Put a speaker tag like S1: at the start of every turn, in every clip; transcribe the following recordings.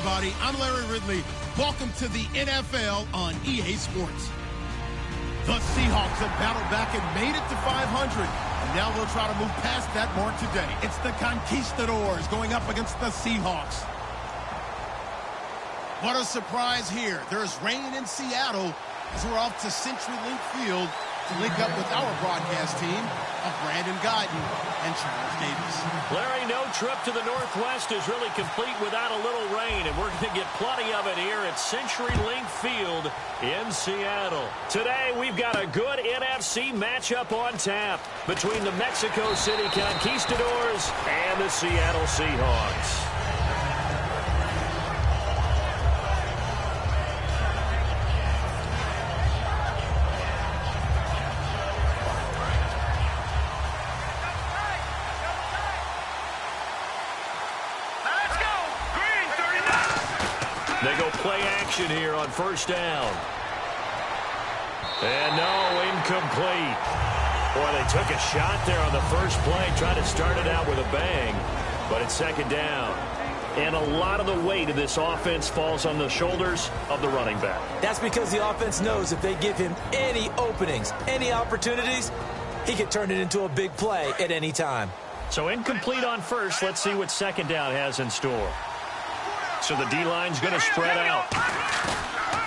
S1: everybody. I'm Larry Ridley. Welcome to the NFL on EA Sports. The Seahawks have battled back and made it to 500. And now they'll try to move past that mark today. It's the Conquistadors going up against the Seahawks. What a surprise here. There's rain in Seattle as we're off to CenturyLink Field to link up with our broadcast team of Brandon Guyton and Charles Davis.
S2: Larry, no trip to the Northwest is really complete without a little rain, and we're going to get plenty of it here at CenturyLink Field in Seattle. Today, we've got a good NFC matchup on tap between the Mexico City Conquistadors and the Seattle Seahawks. They go play action here on first down. And no, incomplete. Boy, they took a shot there on the first play, tried to start it out with a bang, but it's second down. And a lot of the weight of this offense falls on the shoulders of the running back.
S3: That's because the offense knows if they give him any openings, any opportunities, he can turn it into a big play at any time.
S2: So incomplete on first. Let's see what second down has in store. So the D-line's going to spread out.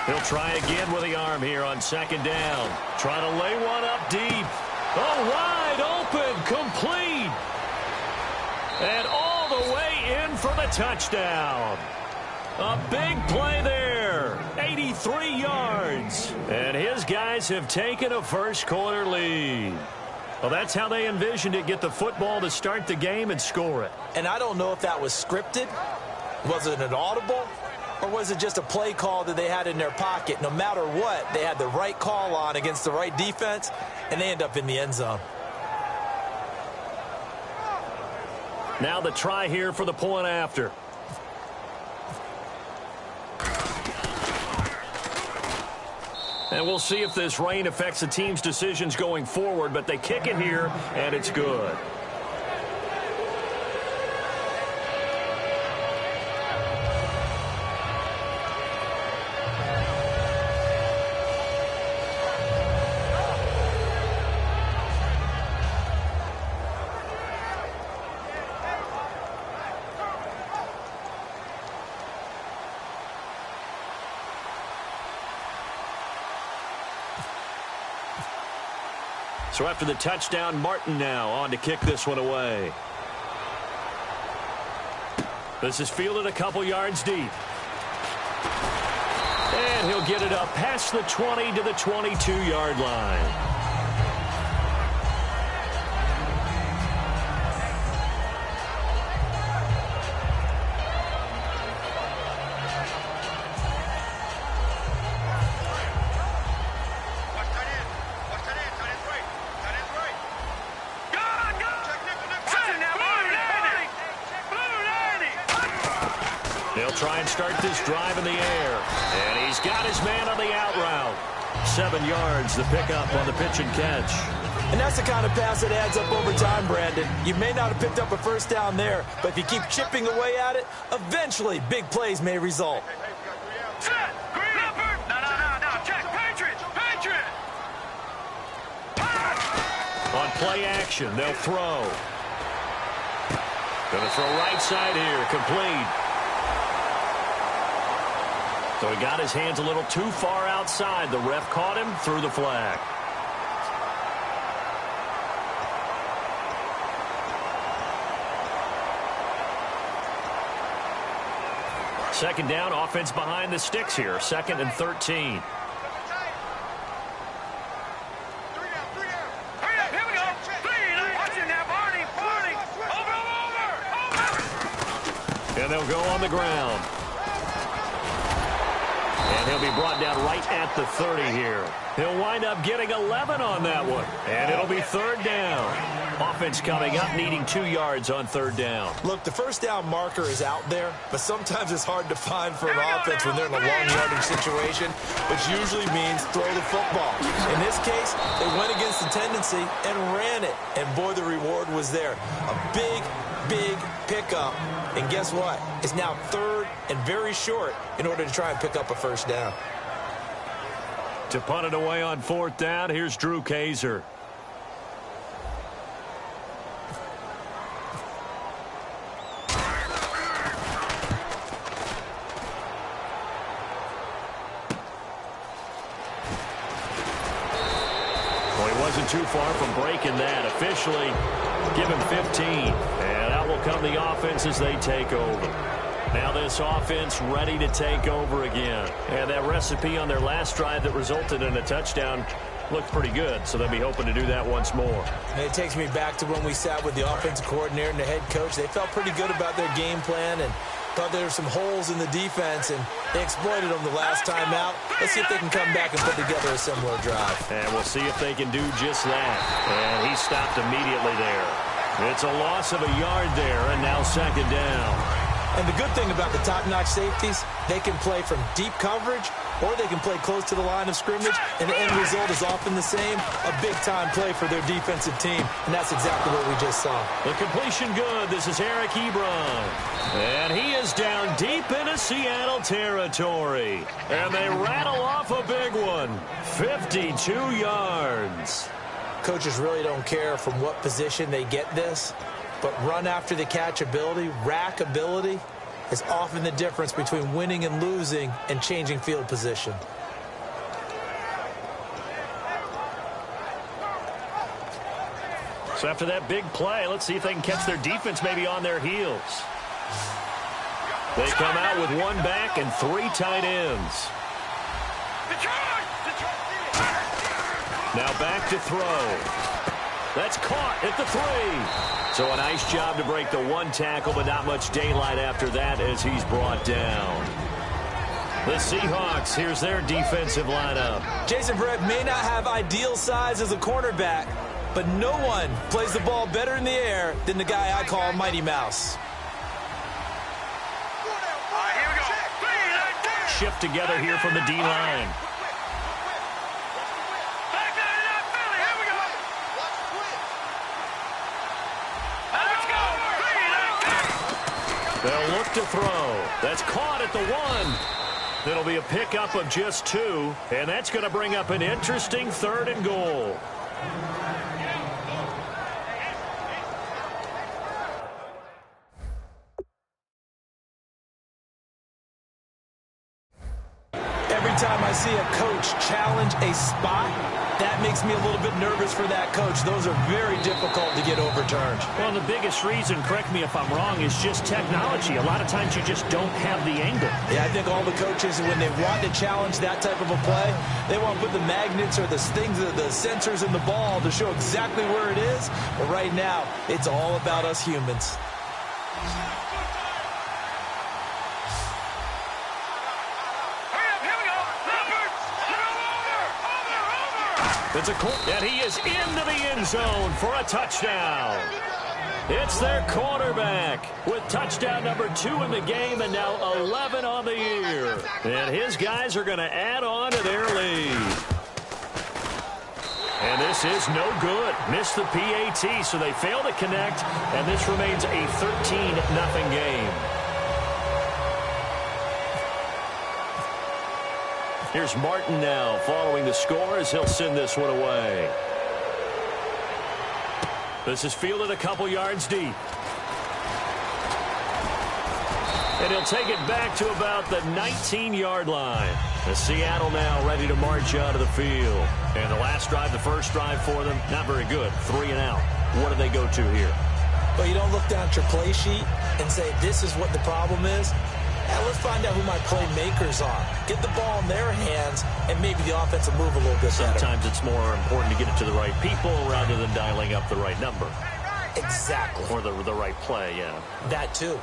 S2: He'll try again with the arm here on second down. Trying to lay one up deep. Oh, wide open, complete. And all the way in for the touchdown. A big play there. 83 yards. And his guys have taken a first-quarter lead. Well, that's how they envisioned it. Get the football to start the game and score it.
S3: And I don't know if that was scripted. Was it an audible, or was it just a play call that they had in their pocket? No matter what, they had the right call on against the right defense, and they end up in the end zone.
S2: Now the try here for the point after. And we'll see if this rain affects the team's decisions going forward, but they kick it here, and it's good. So after the touchdown, Martin now on to kick this one away. This is fielded a couple yards deep. And he'll get it up past the 20 to the 22-yard line. Try and start this drive in the air. And he's got his man on the out route. 7 yards, the pickup on the pitch and catch.
S3: And that's the kind of pass that adds up over time, Brandon. You may not have picked up a first down there, but if you keep chipping away at it, eventually big plays may result.
S4: Set! Green! No. Check! Patriots!
S2: On play action, they'll throw. Gonna throw right side here, complete. So he got his hands a little too far outside. The ref caught him, threw the flag. Second down, offense behind the sticks here. 2nd and 13. And they'll go on the ground. And he'll be brought down right at the 30 here. He'll wind up getting 11 on that one. And it'll be 3rd down. Offense coming up, needing 2 yards on 3rd down.
S3: Look, the first down marker is out there, but sometimes it's hard to find for an offense when they're in a long yardage situation, which usually means throw the football. In this case, they went against the tendency and ran it. And boy, the reward was there. A big pickup. And guess what? It's now 3rd and very short in order to try and pick up a first down.
S2: To punt it away on 4th down, here's Drew Kaiser. Well, he wasn't too far from breaking that. Officially, give him 15. And out will come the offense as they take over. Now this offense ready to take over again. And that recipe on their last drive that resulted in a touchdown looked pretty good, so they'll be hoping to do that once more.
S3: And it takes me back to when we sat with the offensive coordinator and the head coach. They felt pretty good about their game plan and thought there were some holes in the defense, and they exploited them the last time out. Let's see if they can come back and put together a similar drive.
S2: And we'll see if they can do just that. And he stopped immediately there. It's a loss of a yard there, and now 2nd down.
S3: And the good thing about the top-notch safeties, they can play from deep coverage or they can play close to the line of scrimmage, and the end result is often the same, a big-time play for their defensive team, and that's exactly what we just saw.
S2: The completion good. This is Eric Ebron. And he is down deep into Seattle territory. And they rattle off a big one. 52 yards.
S3: Coaches really don't care from what position they get this, but run after the catch ability, rack ability, is often the difference between winning and losing and changing field position.
S2: So after that big play, let's see if they can catch their defense maybe on their heels. They come out with one back and 3 tight ends. Now back to throw. That's caught at the 3. So a nice job to break the 1 tackle, but not much daylight after that as he's brought down. The Seahawks, here's their defensive lineup.
S3: Jason Verrett may not have ideal size as a cornerback, but no one plays the ball better in the air than the guy I call Mighty Mouse.
S2: Shift together here from the D-line. They'll look to throw. That's caught at the 1. It'll be a pickup of just 2, and that's going to bring up an interesting 3rd and goal.
S3: Every time I see a coach challenge a spot, that makes me a little bit nervous for that coach. Those are very difficult to get overturned.
S2: Well, the biggest reason, correct me if I'm wrong, is just technology. A lot of times you just don't have the angle.
S3: Yeah, I think all the coaches, when they want to challenge that type of a play, they want to put the magnets or the things, the sensors in the ball to show exactly where it is. But right now, it's all about us humans.
S2: It's and he is into the end zone for a touchdown. It's their quarterback with touchdown number 2 in the game and now 11 on the year. And his guys are going to add on to their lead. And this is no good. Missed the PAT, so they fail to connect, and this remains a 13-0 game. Here's Martin now following the score as he'll send this one away. This is fielded a couple yards deep. And he'll take it back to about the 19-yard line. As Seattle now ready to march out of the field. And the last drive, the first drive for them, not very good. 3 and out. What do they go to here?
S3: Well, you don't look down at your play sheet and say, this is what the problem is. Yeah, let's find out who my playmakers are. Get the ball in their hands, and maybe the offense will move a little bit better.
S2: Sometimes it's more important to get it to the right people rather than dialing up the right number.
S3: Exactly.
S2: Or the right play, yeah.
S3: That too.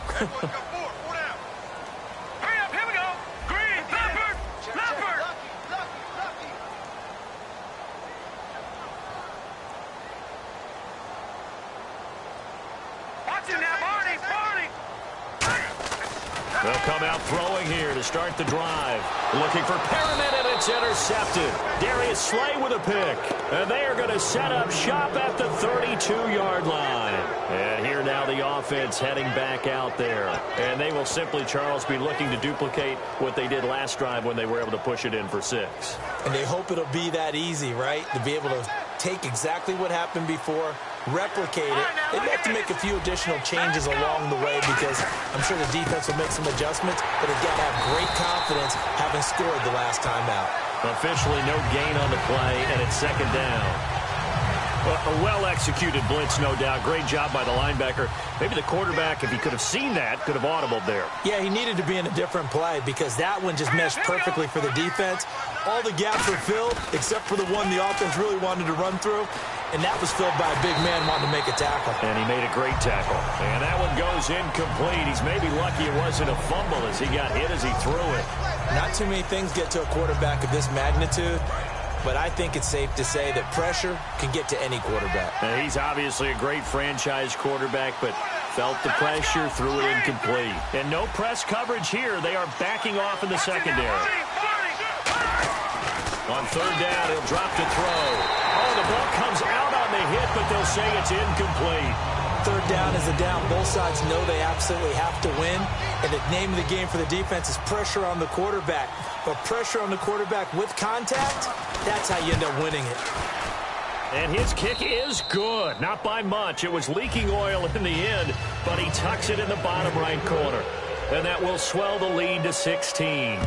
S2: They'll come out throwing here to start the drive. Looking for Perriman, and it's intercepted. Darius Slay with a pick. And they are going to set up shop at the 32-yard line. And here now now the offense heading back out there. And they will simply, Charles, be looking to duplicate what they did last drive when they were able to push it in for 6.
S3: And they hope it'll be that easy, right? To be able to take exactly what happened before, replicate it. They'd have to make a few additional changes along the way because I'm sure the defense will make some adjustments, but they've got to have great confidence having scored the last time out.
S2: Officially no gain on the play, and it's 2nd down. A well-executed blitz, no doubt. Great job by the linebacker. Maybe the quarterback, if he could have seen that, could have audibled there.
S3: Yeah, he needed to be in a different play because that one just meshed perfectly for the defense. All the gaps were filled except for the one the offense really wanted to run through, and that was filled by a big man wanting to make a tackle.
S2: And he made a great tackle. And that one goes incomplete. He's maybe lucky it wasn't a fumble as he got hit as he threw it.
S3: Not too many things get to a quarterback of this magnitude, but I think it's safe to say that pressure can get to any quarterback.
S2: Now, he's obviously a great franchise quarterback, but felt the pressure, threw it incomplete. And no press coverage here. They are backing off in the secondary. On 3rd down, he'll drop to throw. Oh, the ball comes out on the hit, but they'll say it's incomplete.
S3: 3rd down is a down. Both sides know they absolutely have to win. And the name of the game for the defense is pressure on the quarterback. But pressure on the quarterback with contact, that's how you end up winning it.
S2: And his kick is good. Not by much. It was leaking oil in the end, but he tucks it in the bottom right corner. And that will swell the lead to 16.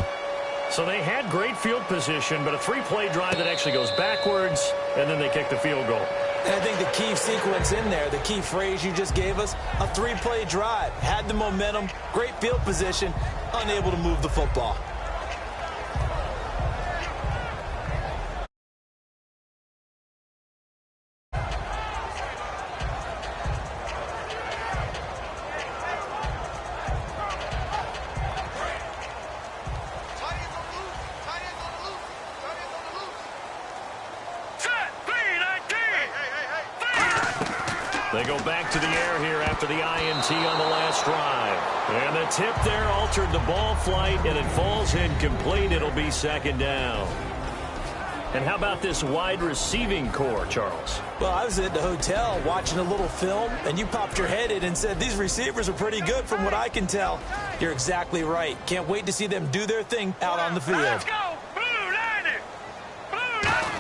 S2: So they had great field position, but a 3-play drive that actually goes backwards, and then they kick the field goal.
S3: And I think the key sequence in there, the key phrase you just gave us, a 3-play drive. Had the momentum, great field position, unable to move the football.
S2: They go back to the air here after the INT on the last drive. And the tip there altered the ball flight, and it falls incomplete. It'll be 2nd down. And how about this wide receiving core, Charles?
S3: Well, I was at the hotel watching a little film, and you popped your head in and said, these receivers are pretty good from what I can tell. You're exactly right. Can't wait to see them do their thing out on the field.
S4: Let's go! Blue Liner! Blue Liner!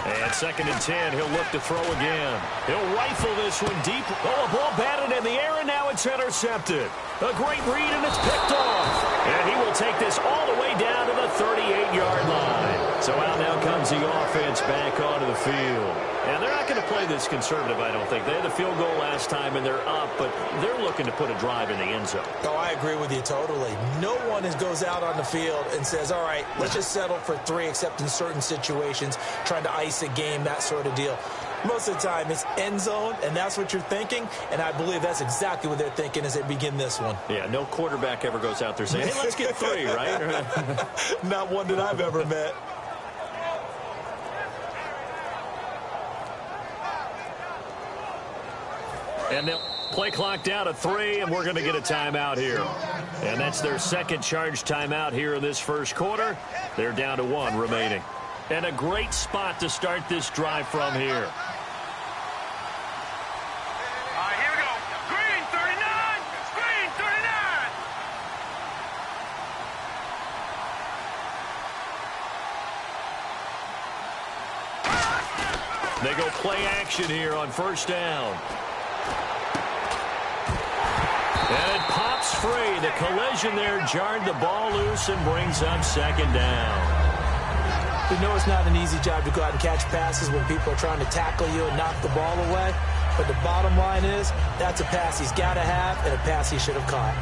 S2: And 2nd and 10, he'll look to throw again. He'll rifle this one deep. Oh, a ball batted in the air, and now it's intercepted. A great read, and it's picked off. And he will take this all the way down to the 38-yard line. So out now comes the offense back onto the field. And they're not going to play this conservative, I don't think. They had the field goal last time, and they're up, but they're looking to put a drive in the end zone.
S3: Oh, I agree with you totally. No one goes out on the field and says, all right, let's just settle for 3, except in certain situations, trying to ice a game, that sort of deal. Most of the time, it's end zone, and that's what you're thinking, and I believe that's exactly what they're thinking as they begin this one.
S2: Yeah, no quarterback ever goes out there saying, hey, let's get 3, right?
S3: Not one that I've ever met.
S2: And they'll play clock down to 3, and we're going to get a timeout here. And that's their 2nd charge timeout here in this first quarter. They're down to 1 remaining. And a great spot to start this drive from here.
S4: All right, here we go. Green 39! Green 39!
S2: They go play action here on 1st down. And it pops free. The collision there jarred the ball loose and brings up 2nd down.
S3: We know it's not an easy job to go out and catch passes when people are trying to tackle you and knock the ball away. But the bottom line is, that's a pass he's got to have and a pass he should have caught.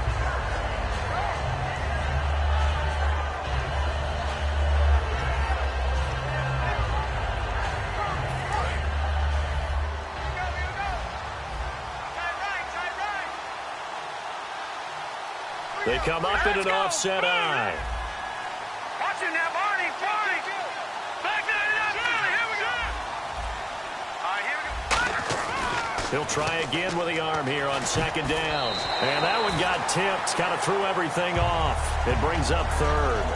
S2: They come up in an offset eye.
S4: Watch it now, Barney. Barney. Back 99, Barney. Here we go. All right, here we go.
S2: He'll try again with the arm here on 2nd down. And that one got tipped. Kind of threw everything off. It brings up 3rd.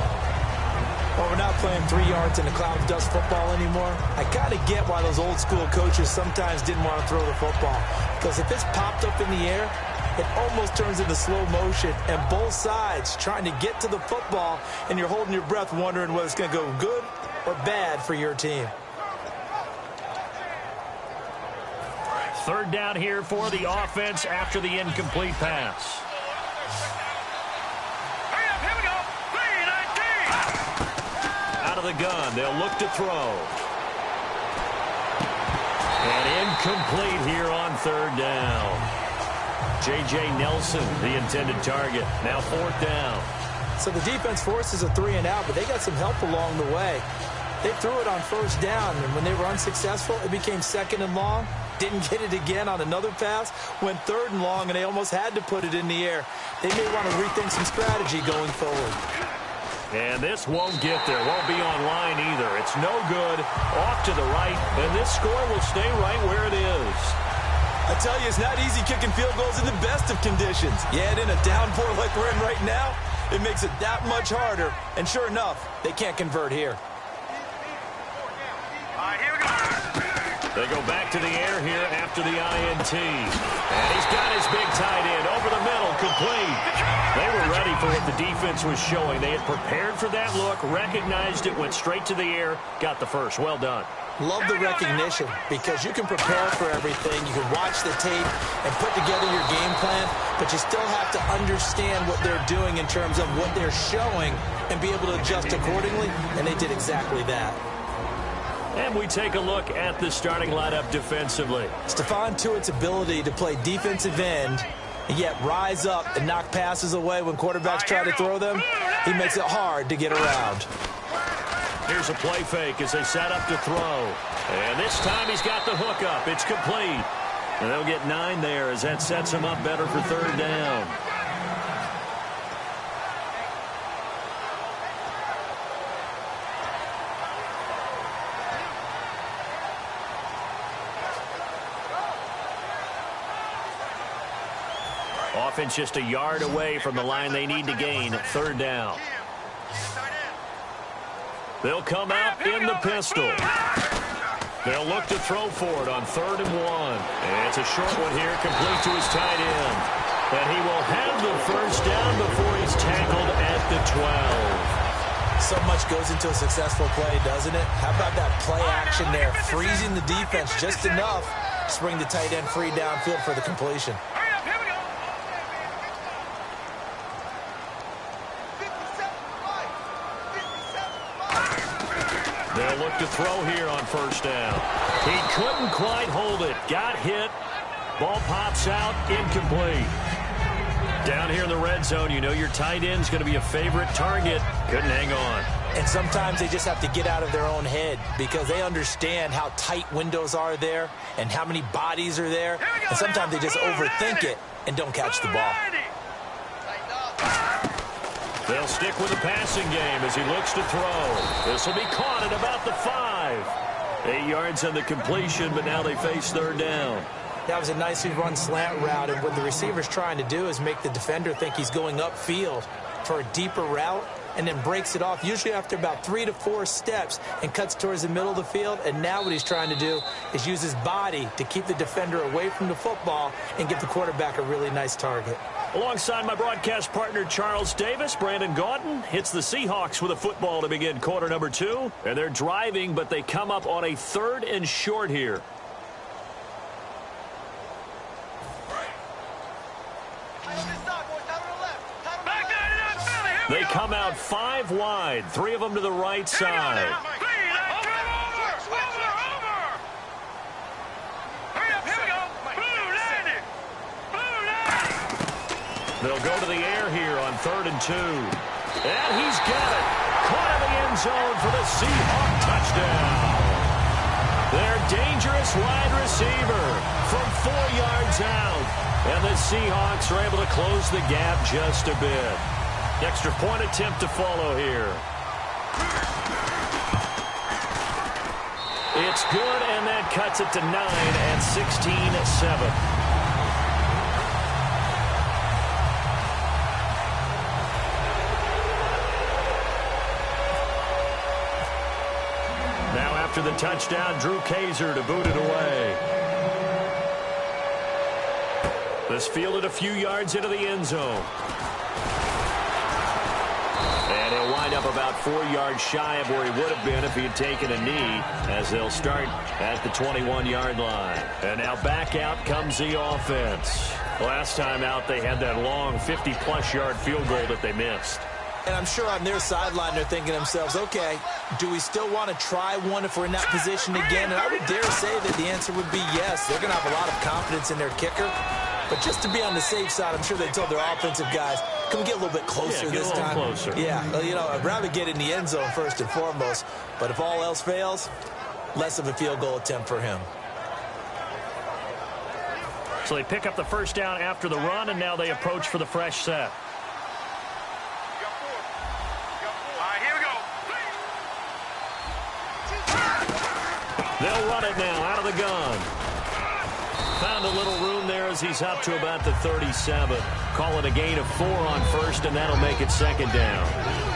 S3: Well, we're not playing 3 yards in a cloud of dust football anymore. I kind of get why those old school coaches sometimes didn't want to throw the football. because if it's popped up in the air, it almost turns into slow motion, and both sides trying to get to the football, and you're holding your breath wondering whether it's going to go good or bad for your team.
S2: Third down here for the offense after the incomplete pass.
S4: Here we go. 3-19.
S2: Out of the gun, they'll look to throw. And incomplete here on third down. J.J. Nelson, the intended target. Now fourth down.
S3: So the defense forces a 3-and-out, but they got some help along the way. They threw it on first down, and when they were unsuccessful, it became second and long. Didn't get it again on another pass. Went third and long, and they almost had to put it in the air. They may want to rethink some strategy going forward.
S2: And this won't get there. Won't be online either. It's no good. Off to the right, and this score will stay right where it is.
S3: I tell you, it's not easy kicking field goals in the best of conditions. Yet in a downpour like we're in right now, it makes it that much harder. And sure enough, they can't convert here.
S4: Here we go.
S2: They go back to the air here after the INT. And he's got his big tight end over the middle, complete. They were ready for what the defense was showing. They had prepared for that look, recognized it, went straight to the air, got the first. Well done.
S3: Love the recognition, because you can prepare for everything. You can watch the tape and put together your game plan, but you still have to understand what they're doing in terms of what they're showing and be able to adjust accordingly, and they did exactly that.
S2: And we take a look at the starting lineup defensively.
S3: Stephon Tuitt's ability to play defensive end and yet rise up and knock passes away when quarterbacks try to throw them, he makes it hard to get around.
S2: Here's a play fake as they set up to throw. And this time he's got the hook up. It's complete. And they'll get 9 there as that sets him up better for third down. Offense just a yard away from the line they need to gain. Third down. They'll come out in the pistol. They'll look to throw for it on 3rd and 1. And it's a short one here, complete to his tight end. And he will have the first down before he's tackled at the 12.
S3: So much goes into a successful play, doesn't it? How about that play action there, freezing the defense just enough to bring the tight end free downfield for the completion.
S2: They'll look to throw here on first down. He couldn't quite hold it. Got hit. Ball pops out. Incomplete. Down here in the red zone, you know your tight end's going to be a favorite target. Couldn't hang on.
S3: And sometimes they just have to get out of their own head because they understand how tight windows are there and how many bodies are there. And sometimes they just overthink it and don't catch the ball.
S2: They'll stick with the passing game as he looks to throw. This will be caught at about the 5. 8 yards on the completion, but now they face third down.
S3: That was a nicely run slant route, and what the receiver's trying to do is make the defender think he's going upfield for a deeper route, and then breaks it off, usually after about 3 to 4 steps, and cuts towards the middle of the field. And now what he's trying to do is use his body to keep the defender away from the football and give the quarterback a really nice target.
S2: Alongside my broadcast partner, Charles Davis, Brandon Gaudin hits the Seahawks with a football to begin quarter number 2. And they're driving, but they come up on a 3rd and short here. They come out 5 wide, 3 of them to the right side. They'll go to the air here on 3rd and 2. And he's got it. Caught in the end zone for the Seahawk touchdown. Their dangerous wide receiver from 4 yards out. And the Seahawks are able to close the gap just a bit. Extra point attempt to follow here. It's good, and that cuts it to 9 and 16-7. After the touchdown, Drew Kaiser to boot it away. This fielded a few yards into the end zone. And he'll wind up about 4 yards shy of where he would have been if he had taken a knee, as they'll start at the 21-yard line. And now back out comes the offense. Last time out, they had that long 50-plus yard field goal that they missed.
S3: And I'm sure on their sideline they're thinking to themselves, okay, do we still want to try one if we're in that position again? And I would dare say that the answer would be yes. They're going to have a lot of confidence in their kicker. But just to be on the safe side, I'm sure they told their offensive guys, can we get a little bit closer this time?
S2: Closer.
S3: Yeah, well, you know, I'd rather get in the end zone first and foremost. But if all else fails, less of a field goal attempt for him.
S2: So they pick up the first down after the run, and now they approach for the fresh set. They'll run it now out of the gun. Found a little room there as he's up to about the 37. Call it a gain of 4 on first, and that'll make it second down.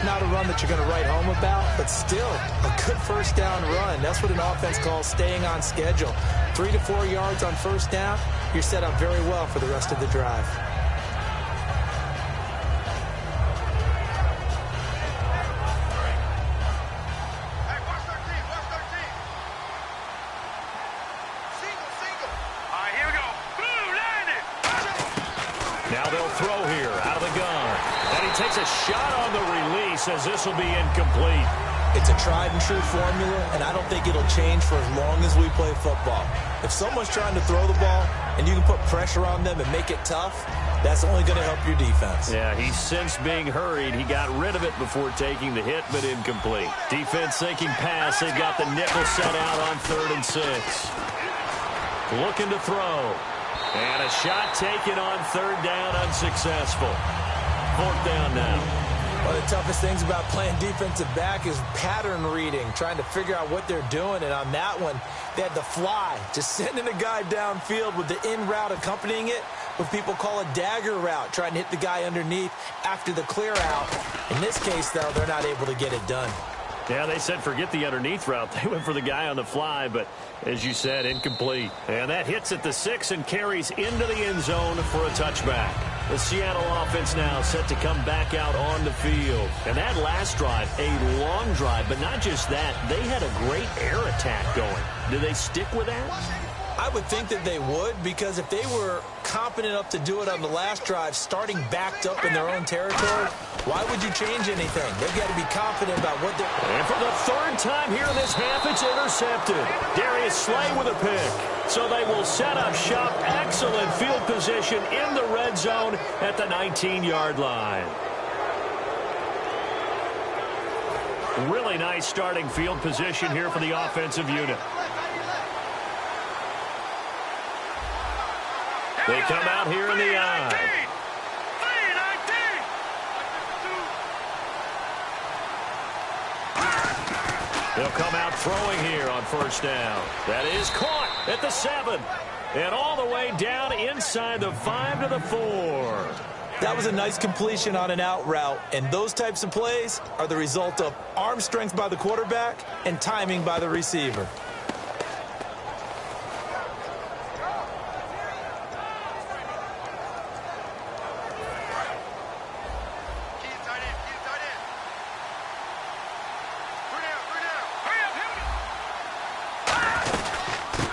S3: Not a run that you're going to write home about, but still a good first down run. That's what an offense calls staying on schedule. 3 to 4 yards on first down, you're set up very well for the rest of the drive.
S2: Now they'll throw here out of the gun. And he takes a shot on the release as this will be incomplete.
S3: It's a tried and true formula, and I don't think it'll change for as long as we play football. If someone's trying to throw the ball and you can put pressure on them and make it tough, that's only going to help your defense.
S2: Yeah, he's since being hurried. He got rid of it before taking the hit, but incomplete. Defense thinking pass. They've got the nickel set out on 3rd and 6. Looking to throw. And a shot taken on 3rd down, unsuccessful. 4th down now.
S3: One of the toughest things about playing defensive back is pattern reading, trying to figure out what they're doing. And on that one, they had the fly, just sending a guy downfield with the in route accompanying it, what people call a dagger route, trying to hit the guy underneath after the clear out. In this case, though, they're not able to get it done.
S2: Yeah, they said forget the underneath route. They went for the guy on the fly, but as you said, incomplete. And that hits at the 6 and carries into the end zone for a touchback. The Seattle offense now set to come back out on the field. And that last drive, a long drive, but not just that. They had a great air attack going. Do they stick with that?
S3: I would think that they would, because if they were confident enough to do it on the last drive, starting backed up in their own territory, why would you change anything? They've got to be confident about what they're...
S2: And for the 3rd time here in this half, it's intercepted. Darius Slay with a pick. So they will set up shop. Excellent field position in the red zone at the 19-yard line. Really nice starting field position here for the offensive unit. They come out here in the eye. They'll come out throwing here on 1st down. That is caught at the 7. And all the way down inside the 5 to the 4.
S3: That was a nice completion on an out route. And those types of plays are the result of arm strength by the quarterback and timing by the receiver.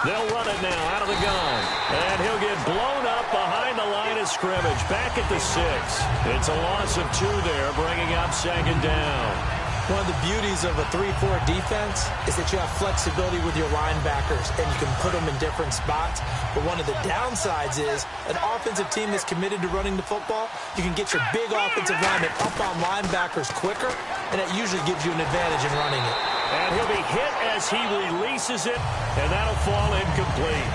S2: They'll run it now out of the gun. And he'll get blown up behind the line of scrimmage. Back at the 6. It's a loss of 2 there, bringing up 2nd down.
S3: One of the beauties of a 3-4 defense is that you have flexibility with your linebackers, and you can put them in different spots. But one of the downsides is an offensive team that's committed to running the football, you can get your big offensive linemen up on linebackers quicker, and that usually gives you an advantage in running it.
S2: And he'll be hit as he releases it, and that'll fall incomplete.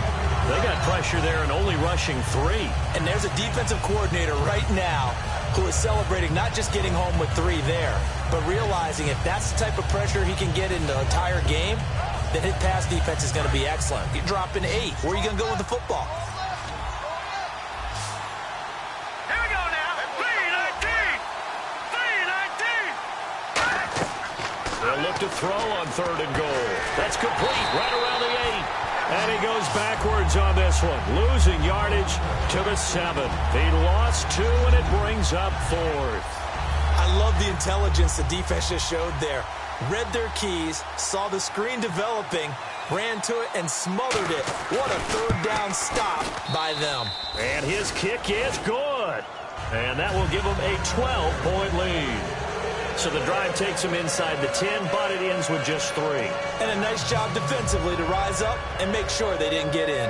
S2: They got pressure there and only rushing 3.
S3: And there's a defensive coordinator right now who is celebrating not just getting home with 3 there, but realizing if that's the type of pressure he can get in the entire game, then his pass defense is going to be excellent. You're dropping 8. Where are you going to go with the football?
S4: Here we go now. 3-19.
S2: They'll look to throw on 3rd and goal. That's complete right around the 8. And he goes backwards on this one, losing yardage to the 7. He lost 2, and it brings up 4th.
S3: I love the intelligence the defense just showed there. Read their keys, saw the screen developing, ran to it, and smothered it. What a third down stop by them.
S2: And his kick is good. And that will give them a 12-point lead. So the drive takes them inside the 10, but it ends with just 3.
S3: And a nice job defensively to rise up and make sure they didn't get in.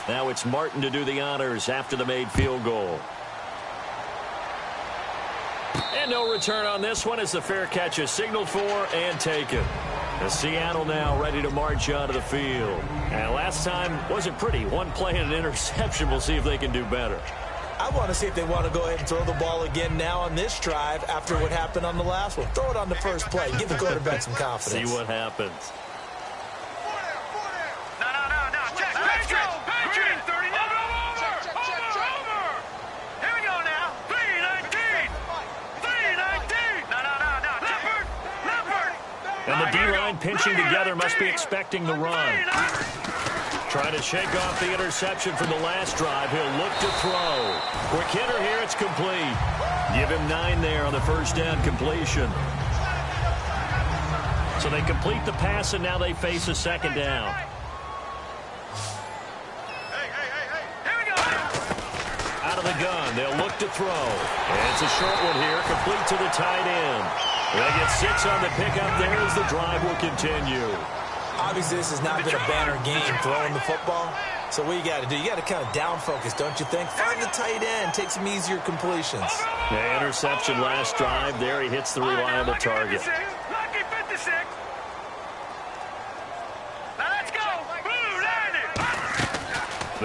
S2: Now it's Martin to do the honors after the made field goal. And no return on this one as the fair catch is signaled for and taken. And Seattle now ready to march onto the field. And last time wasn't pretty. One play and an interception. We'll see if they can do better.
S3: I want to see if they want to go ahead and throw the ball again now on this drive after what happened on the last one. Throw it on the first play. Give the quarterback some confidence.
S2: See what happens. And the D-line pinching together must be expecting the run. Trying to shake off the interception from the last drive. He'll look to throw. Quick hitter here. It's complete. Give him 9 there on the first down completion. So they complete the pass, and now they face a second down. Out of the gun. They'll look to throw. And it's a short one here. Complete to the tight end. They get 6 on the pickup there as the drive will continue.
S3: Obviously, this has not been a banner game throwing the football. So what you got to do, you got to kind of down focus, don't you think? Find the tight end, take some easier completions.
S2: The interception last drive. There he hits the reliable target.
S4: Lucky 56. Now let's go.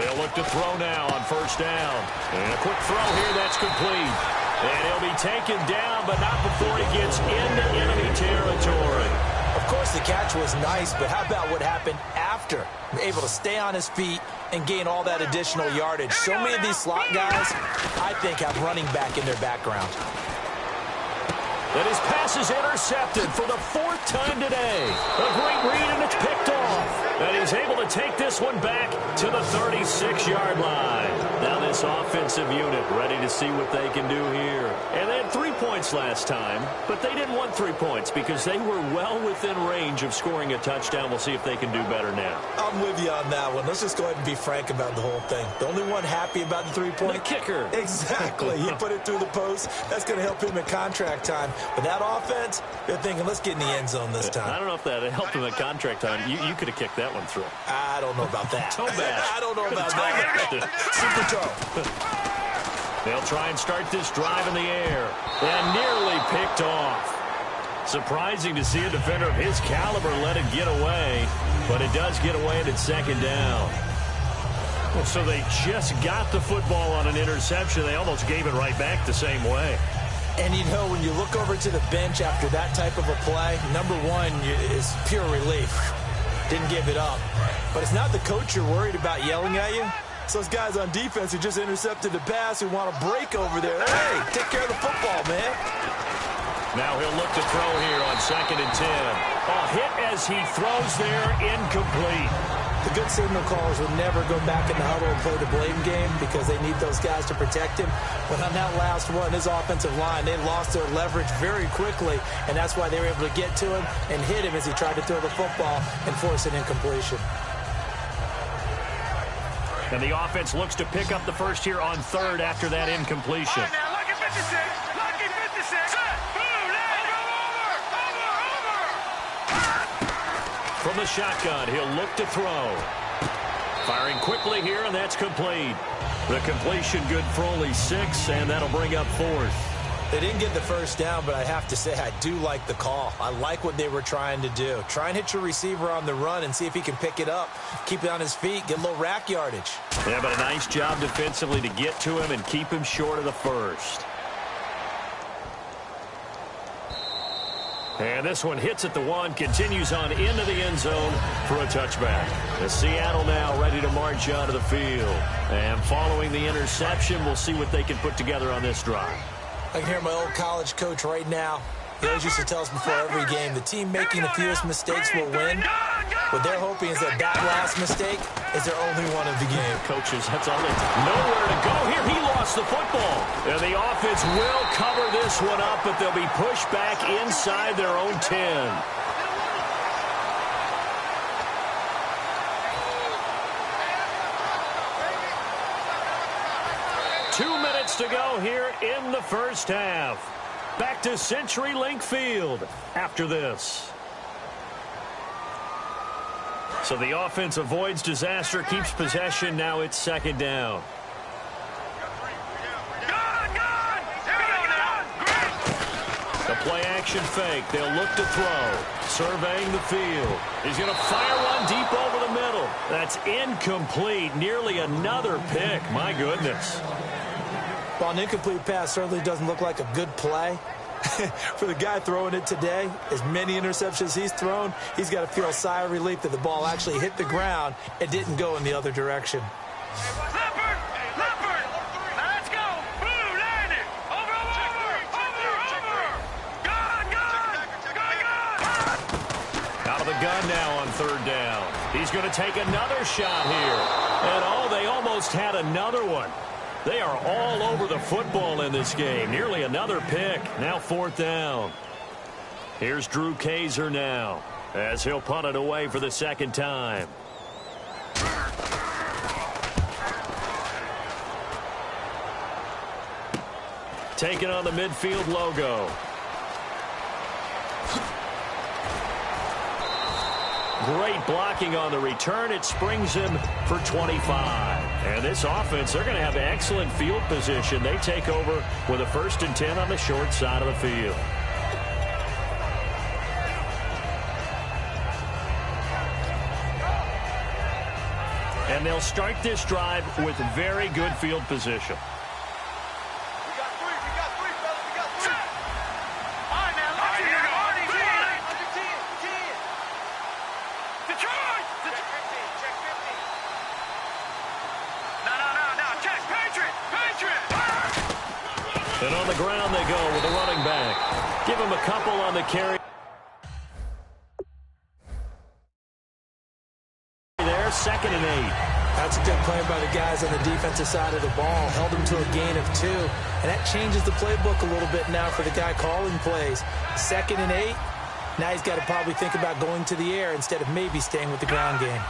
S2: They'll look to throw now on first down. And a quick throw here. That's complete. And he'll be taken down, but not before he gets into enemy territory.
S3: Of course, the catch was nice, but how about what happened after? Able to stay on his feet and gain all that additional yardage. So many of these slot guys, I think, have running back in their background.
S2: And his pass is intercepted for the 4th time today. A great read, and it's picked off. And he's able to take this one back to the 36-yard line. Now this offensive unit ready to see what they can do here. And they had 3 points last time, but they didn't want 3 points because they were well within range of scoring a touchdown. We'll see if they can do better now.
S3: I'm with you on that one. Let's just go ahead and be frank about the whole thing. The only one happy about the 3-point?
S2: The kicker.
S3: Exactly. He put it through the post. That's going to help him in contract time. But that offense, they're thinking, let's get in the end zone this time.
S2: I don't know if that helped him at contract time. You could have kicked that one through.
S3: I don't know about that.
S2: Toe bash.
S3: I don't know about that. Super toe.
S2: They'll try and start this drive in the air. And nearly picked off. Surprising to see a defender of his caliber let it get away. But it does get away and it's second down. So they just got the football on an interception. They almost gave it right back the same way.
S3: And, you know, when you look over to the bench after that type of a play, number one is pure relief. Didn't give it up. But it's not the coach you're worried about yelling at you. It's those guys on defense who just intercepted the pass who want to break over there. Hey, take care of the football, man.
S2: Now he'll look to throw here on 2nd and 10. A hit as he throws there, incomplete.
S3: The good signal callers will never go back in the huddle and play the blame game because they need those guys to protect him. But on that last one, his offensive line, they lost their leverage very quickly, and that's why they were able to get to him and hit him as he tried to throw the football and force an incompletion.
S2: And the offense looks to pick up the first here on 3rd after that incompletion.
S4: Right now, lucky 56. Lucky 56.
S2: From the shotgun, he'll look to throw. Firing quickly here, and that's complete. The completion good for only 6, and that'll bring up 4th.
S3: They didn't get the first down, but I have to say I do like the call. I like what they were trying to do. Try and hit your receiver on the run and see if he can pick it up. Keep it on his feet, get a little rack yardage.
S2: Yeah, but a nice job defensively to get to him and keep him short of the first. And this one hits at the 1, continues on into the end zone for a touchback. The Seattle now ready to march onto the field. And following the interception, we'll see what they can put together on this drive.
S3: I can hear my old college coach right now. He always used to tell us before every game, the team making the fewest mistakes will win. What they're hoping is that last mistake is their only one of the game.
S2: Coaches, that's all they do. Nowhere to go here. He lost the football. And the offense will cover this one up, but they'll be pushed back inside their own 10. To go here in the first half. Back to CenturyLink Field after this. So the offense avoids disaster, keeps possession. Now it's second down. The play action fake. They'll look to throw. Surveying the field. He's going to fire one deep over the middle. That's incomplete. Nearly another pick. My goodness.
S3: Well, an incomplete pass certainly doesn't look like a good play. For the guy throwing it today, as many interceptions he's thrown, he's got to feel a sigh of relief that the ball actually hit the ground and didn't go in the other direction.
S4: Leopard! Let's go! Blue, landed! Over! Gun!
S2: Out of the gun now on third down. He's going to take another shot here. And, they almost had another one. They are all over the football in this game. Nearly another pick. Now fourth down. Here's Drew Kaiser now as he'll punt it away for the second time. Taking on the midfield logo. Great blocking on the return. It springs him for 25. And this offense, they're going to have excellent field position. They take over with a 1st and 10 on the short side of the field. And they'll start this drive with very good field position. And on the ground they go with a running back. Give him a couple on the carry. There, 2nd and 8.
S3: That's a good play by the guys on the defensive side of the ball. Held him to a gain of 2. And that changes the playbook a little bit now for the guy calling plays. 2nd and 8. Now he's got to probably think about going to the air instead of maybe staying with the ground game.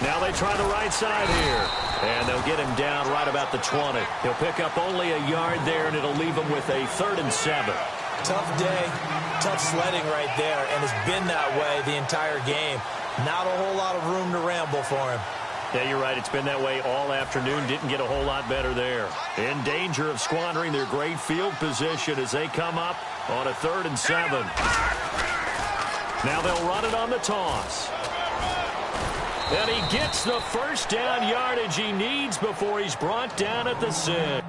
S2: Now they try the right side here. And they'll get him down right about the 20. He'll pick up only a yard there, and it'll leave him with a 3rd and 7.
S3: Tough day, tough sledding right there, and it's been that way the entire game. Not a whole lot of room to ramble for him.
S2: Yeah, you're right. It's been that way all afternoon. Didn't get a whole lot better there. In danger of squandering their great field position as they come up on a 3rd and 7. Now they'll run it on the toss. And he gets the first down yardage he needs before he's brought down at the 6.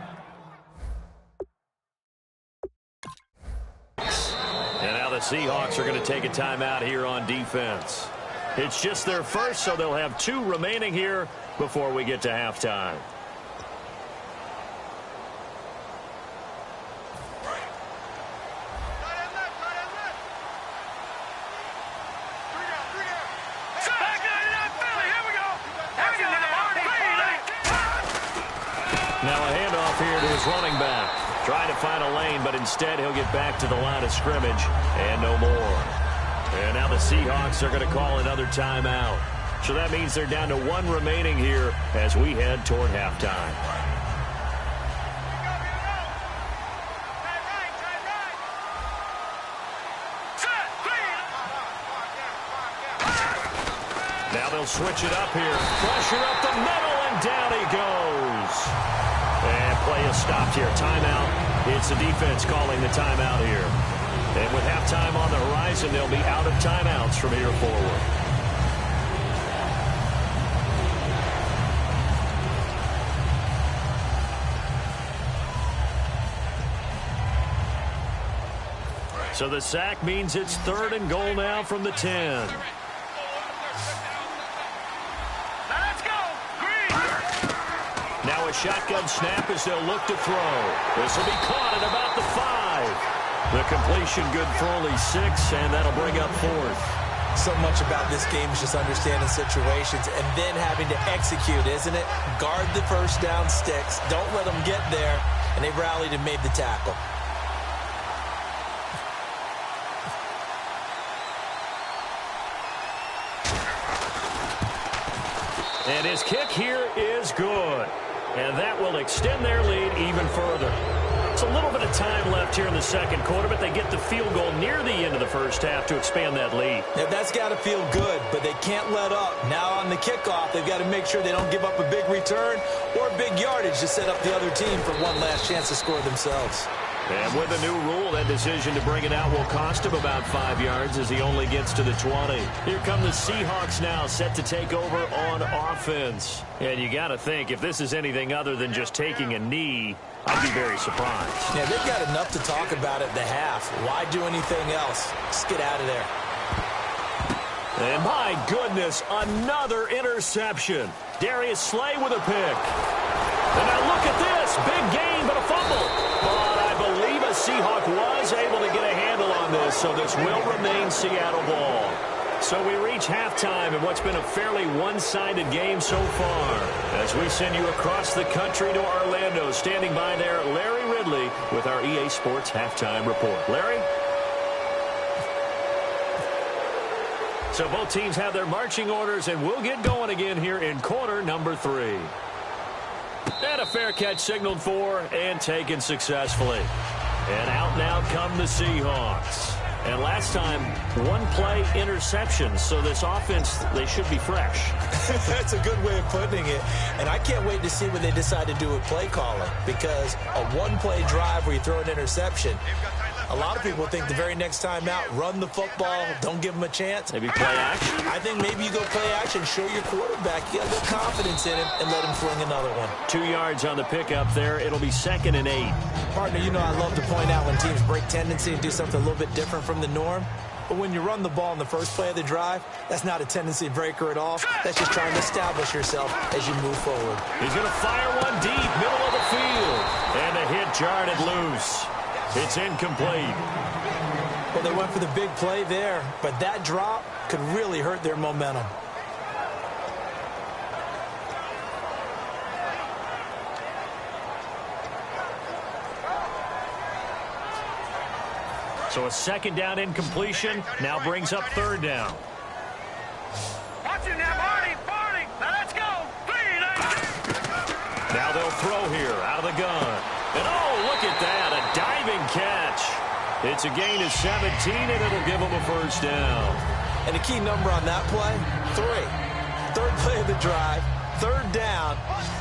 S2: And now the Seahawks are going to take a timeout here on defense. It's just their first, so they'll have 2 remaining here before we get to halftime. Now a handoff here to his running back. Trying to find a lane, but instead he'll get back to the line of scrimmage and no more. And now the Seahawks are going to call another timeout. So that means they're down to 1 remaining here as we head toward halftime. Now they'll switch it up here. Pressure up the middle, and down he goes. And play is stopped here. Timeout. It's the defense calling the timeout here. And with halftime on the horizon, they'll be out of timeouts from here forward. So the sack means it's 3rd and goal now from the 10. Now a shotgun snap as they'll look to throw. This will be caught at about the 5. The completion good for only 6, and that'll bring up 4th.
S3: So much about this game is just understanding situations and then having to execute, isn't it? Guard the first down sticks. Don't let them get there. And they rallied and made the tackle.
S2: And his kick here is good. And that will extend their lead even further. It's a little bit of time left here in the second quarter, but they get the field goal near the end of the first half to expand that lead.
S3: Now, that's got to feel good, but they can't let up. Now on the kickoff, they've got to make sure they don't give up a big return or big yardage to set up the other team for one last chance to score themselves.
S2: And with a new rule, that decision to bring it out will cost him about 5 yards as he only gets to the 20. Here come the Seahawks now, set to take over on offense. And you got to think, if this is anything other than just taking a knee, I'd be very surprised.
S3: Yeah, they've got enough to talk about at the half. Why do anything else? Just get out of there.
S2: And my goodness, another interception. Darius Slay with a pick. And now look at this. Big gain, but a fumble. But I believe a Seahawk was able to get a handle on this, so this will remain Seattle ball. So we reach halftime in what's been a fairly one-sided game so far. As we send you across the country to Orlando, standing by there, Larry Ridley with our EA Sports Halftime Report. Larry? So both teams have their marching orders, and we'll get going again here in quarter number 3. And a fair catch signaled for and taken successfully. And out now come the Seahawks. And last time, one-play interception, so this offense, they should be fresh.
S3: That's a good way of putting it. And I can't wait to see what they decide to do with play calling, because a one-play drive where you throw an interception, a lot of people think the very next time out, run the football, don't give them a chance.
S2: Maybe play action?
S3: I think maybe you go play action, show your quarterback you got a little confidence in him, and let him fling another one.
S2: 2 yards on the pickup there. It'll be 2nd and 8.
S3: Partner, you know I love to point out when teams break tendency and do something a little bit different from the norm. But when you run the ball in the first play of the drive, that's not a tendency breaker at all. That's just trying to establish yourself as you move forward.
S2: He's going to fire one deep, middle of the field. And the hit jarred it loose. It's incomplete.
S3: Well, they went for the big play there, but that drop could really hurt their momentum.
S2: So a 2nd down incompletion now brings up 3rd down.
S4: Watch it now, Barney. Now let's go.
S2: Now they'll throw here out of the gun. And oh, look at that, a diving catch. It's a gain of 17, and it'll give them a 1st down.
S3: And the key number on that play, 3. 3rd play of the drive, 3rd down,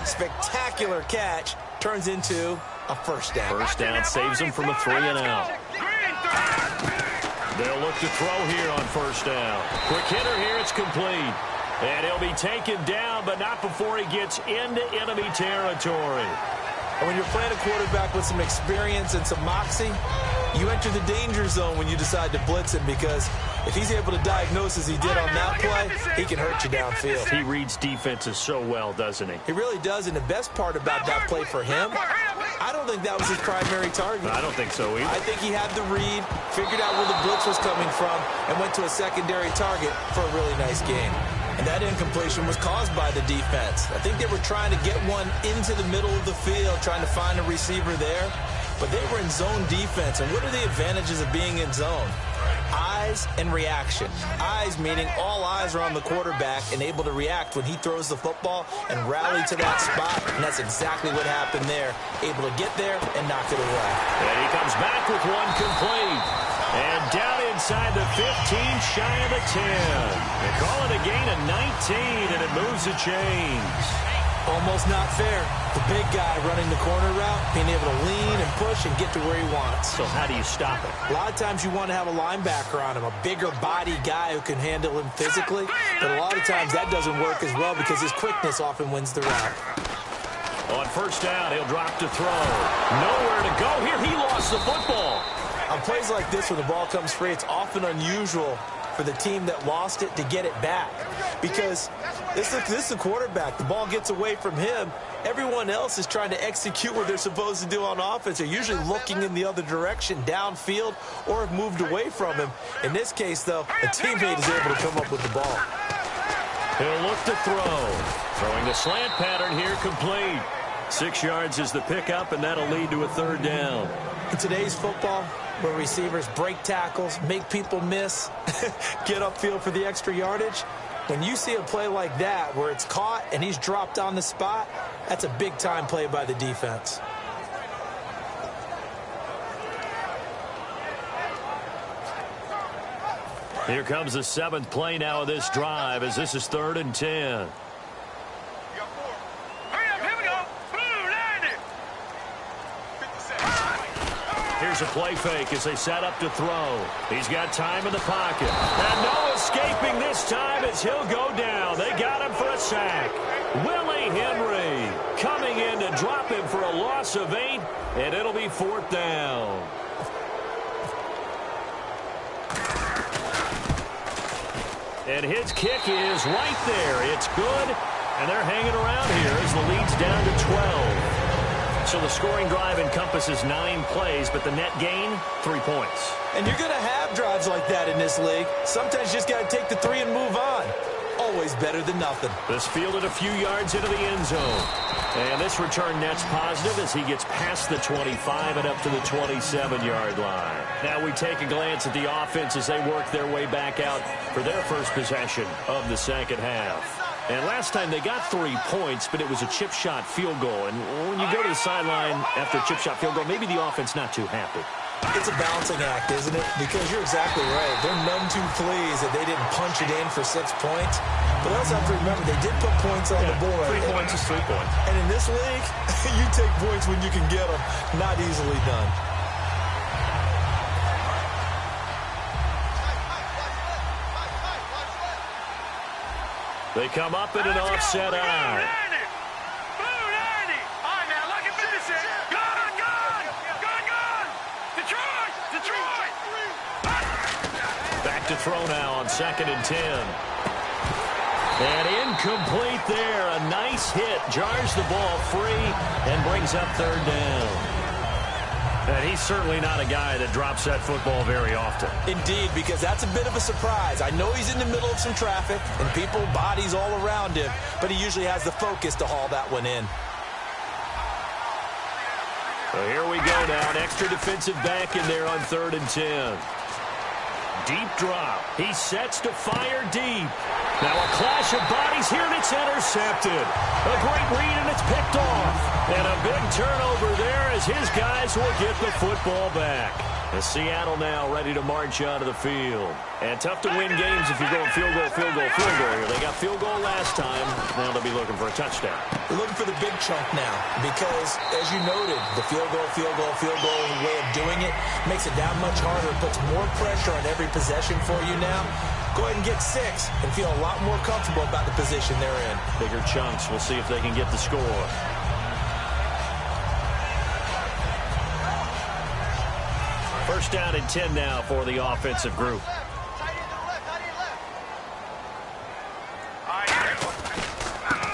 S3: spectacular catch, turns into a 1st down.
S2: 1st down saves them from a 3 and out. They'll look to throw here on 1st down. Quick hitter here, it's complete. And he'll be taken down, but not before he gets into enemy territory.
S3: And when you're playing a quarterback with some experience and some moxie, you enter the danger zone when you decide to blitz him, because if he's able to diagnose as he did on that play, he can hurt you downfield.
S2: He reads defenses so well, doesn't he?
S3: He really does, and the best part about that play for him, I don't think that was his primary target.
S2: I don't think so either.
S3: I think he had the read, figured out where the blitz was coming from, and went to a secondary target for a really nice game. And that incompletion was caused by the defense. I think they were trying to get one into the middle of the field, trying to find a receiver there. But they were in zone defense. And what are the advantages of being in zone? Eyes and reaction. Eyes meaning all eyes are on the quarterback and able to react when he throws the football and rally to that spot. And that's exactly what happened there. Able to get there and knock it away.
S2: And he comes back with one complete. And down inside the 15, shy of the 10. They call it a gain of 19, and it moves the chains.
S3: Almost not fair. The big guy running the corner route, being able to lean and push and get to where he wants.
S2: So how do you stop it?
S3: A lot of times you want to have a linebacker on him, a bigger body guy who can handle him physically. But a lot of times that doesn't work as well because his quickness often wins the route.
S2: On 1st down, he'll drop to throw. Nowhere to go here. He lost the football.
S3: A On plays like this where the ball comes free, it's often unusual for the team that lost it to get it back. Because this is the quarterback. The ball gets away from him. Everyone else is trying to execute what they're supposed to do on offense. They're usually looking in the other direction, downfield, or have moved away from him. In this case, though, a teammate is able to come up with the ball.
S2: He'll look to throw. Throwing the slant pattern here, complete. 6 yards is the pickup, and that'll lead to a third down.
S3: In today's football, where receivers break tackles, make people miss, get upfield for the extra yardage, when you see a play like that where it's caught and he's dropped on the spot, that's a big-time play by the defense.
S2: Here comes the 7th play now of this drive as this is 3rd and 10. Here's a play fake as they set up to throw. He's got time in the pocket. And no escaping this time as he'll go down. They got him for a sack. Willie Henry coming in to drop him for a loss of 8, and it'll be 4th down. And his kick is right there. It's good, and they're hanging around here as the lead's down to 12. So the scoring drive encompasses 9 plays, but the net gain, 3 points.
S3: And you're going to have drives like that in this league. Sometimes you just got to take the 3 and move on. Always better than nothing.
S2: This fielded a few yards into the end zone. And this return net's positive as he gets past the 25 and up to the 27-yard line. Now we take a glance at the offense as they work their way back out for their first possession of the second half. And last time they got 3 points, but it was a chip shot field goal. And when you go to the sideline after a chip shot field goal, maybe the offense not too happy.
S3: It's a balancing act, isn't it? Because you're exactly right. They're none too pleased that they didn't punch it in for 6 points. But I also have to remember they did put points on the board.
S2: 3 points is 3 points.
S3: And in this league, you take points when you can get them. Not easily done.
S2: They come up in an offset eye. Back to throw now on 2nd and 10. And incomplete there. A nice hit. Jars the ball free and brings up 3rd down. And he's certainly not a guy that drops that football very often.
S3: Indeed, because that's a bit of a surprise. I know he's in the middle of some traffic and people, bodies all around him, but he usually has the focus to haul that one in.
S2: So here we go now. An extra defensive back in there on 3rd and 10. Deep drop. He sets to fire deep. Now a clash of bodies here, and it's intercepted. A great read, and it's picked off. And a big turnover there as his guys will get the football back. And Seattle now ready to march out of the field. And tough to win games if you're going field goal, field goal, field goal here. They got field goal last time. Now they'll be looking for a touchdown.
S3: They're looking for the big chunk now because, as you noted, the field goal way of doing it makes it that much harder. It puts more pressure on every possession for you now. Go ahead and get 6 and feel a lot more comfortable about the position they're in.
S2: Bigger chunks. We'll see if they can get the score. First down and 10 now for the offensive group.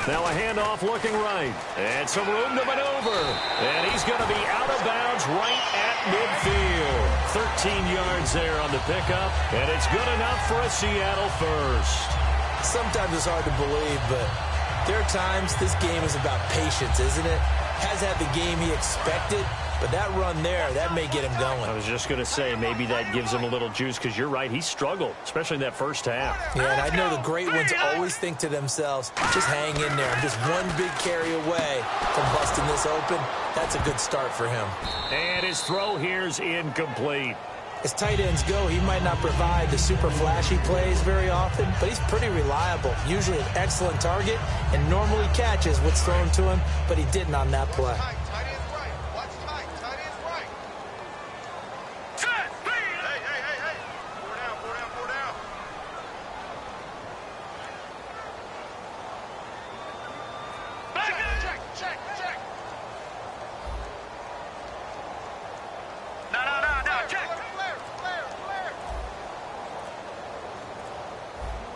S2: Now a handoff looking right. And some room to maneuver. And he's going to be out of bounds right at midfield. 13 yards there on the pickup. And it's good enough for a Seattle first.
S3: Sometimes it's hard to believe, but there are times this game is about patience, isn't it? Has had the game he expected, but that run there, that may get him going.
S2: I was just going to say, maybe that gives him a little juice because you're right. He struggled, especially in that first half.
S3: Yeah, and I know the great ones always think to themselves, just hang in there. I'm just one big carry away from busting this open. That's a good start for him.
S2: And his throw here's incomplete.
S3: As tight ends go, he might not provide the super flashy plays very often, but he's pretty reliable. Usually an excellent target and normally catches what's thrown to him, but he didn't on that play.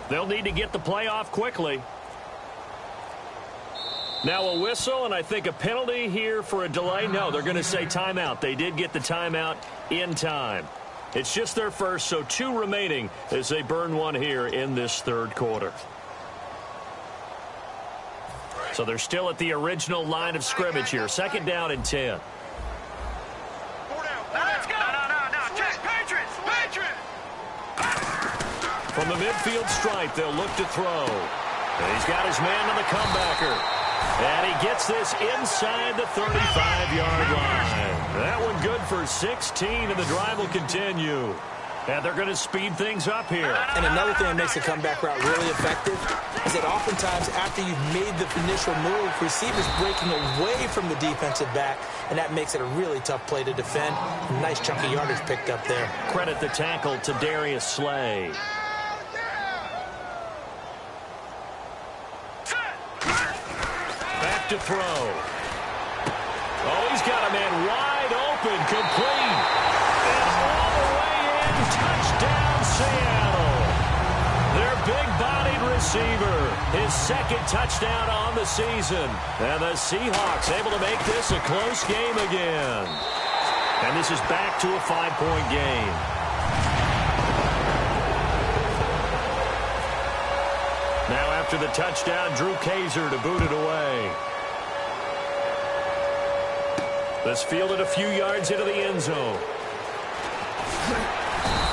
S2: They'll need to get the play off quickly. Now a whistle, and I think a penalty here for a delay. No, they're going to say timeout. They did get the timeout in time. It's just their first, so 2 remaining as they burn one here in this third quarter. So they're still at the original line of scrimmage here. 2nd down and 10.
S4: Let's go. No. Patriots.
S2: From the midfield stripe, they'll look to throw. And he's got his man on the comebacker. And he gets this inside the 35-yard line. That one good for 16, and the drive will continue. And they're going to speed things up here.
S3: And another thing that makes the comeback route really effective is that oftentimes after you've made the initial move, receivers breaking away from the defensive back, and that makes it a really tough play to defend. Nice chunky yardage picked up there.
S2: Credit the tackle to Darius Slay. Back to throw. Oh, he's got a man wide open, complete. And all the way in, touchdown Seattle. Their big-bodied receiver, his 2nd touchdown on the season. And the Seahawks able to make this a close game again. And this is back to a 5-point game. Now after the touchdown, Drew Kaiser to boot it away. This fielded a few yards into the end zone.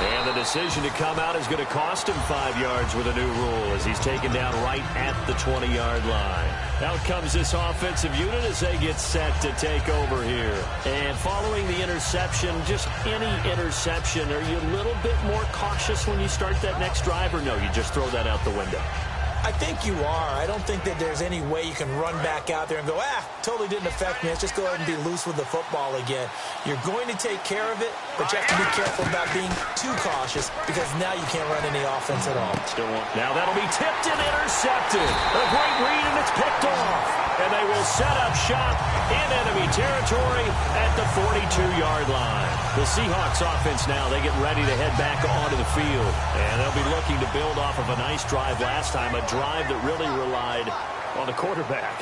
S2: And the decision to come out is going to cost him 5 yards with a new rule as he's taken down right at the 20-yard line. Out comes this offensive unit as they get set to take over here. And following the interception, just any interception, are you a little bit more cautious when you start that next drive, or no, you just throw that out the window?
S3: I think you are. I don't think that there's any way you can run back out there and go, totally didn't affect me. Let's just go ahead and be loose with the football again. You're going to take care of it, but you have to be careful about being too cautious because now you can't run any offense at all.
S2: Still one. Now that'll be tipped and intercepted. A great read, and it's picked off. And they will set up shop in enemy territory at the 42-yard line. The Seahawks offense now, they get ready to head back onto the field. And they'll be looking to build off of a nice drive last time, a drive that really relied on the quarterback.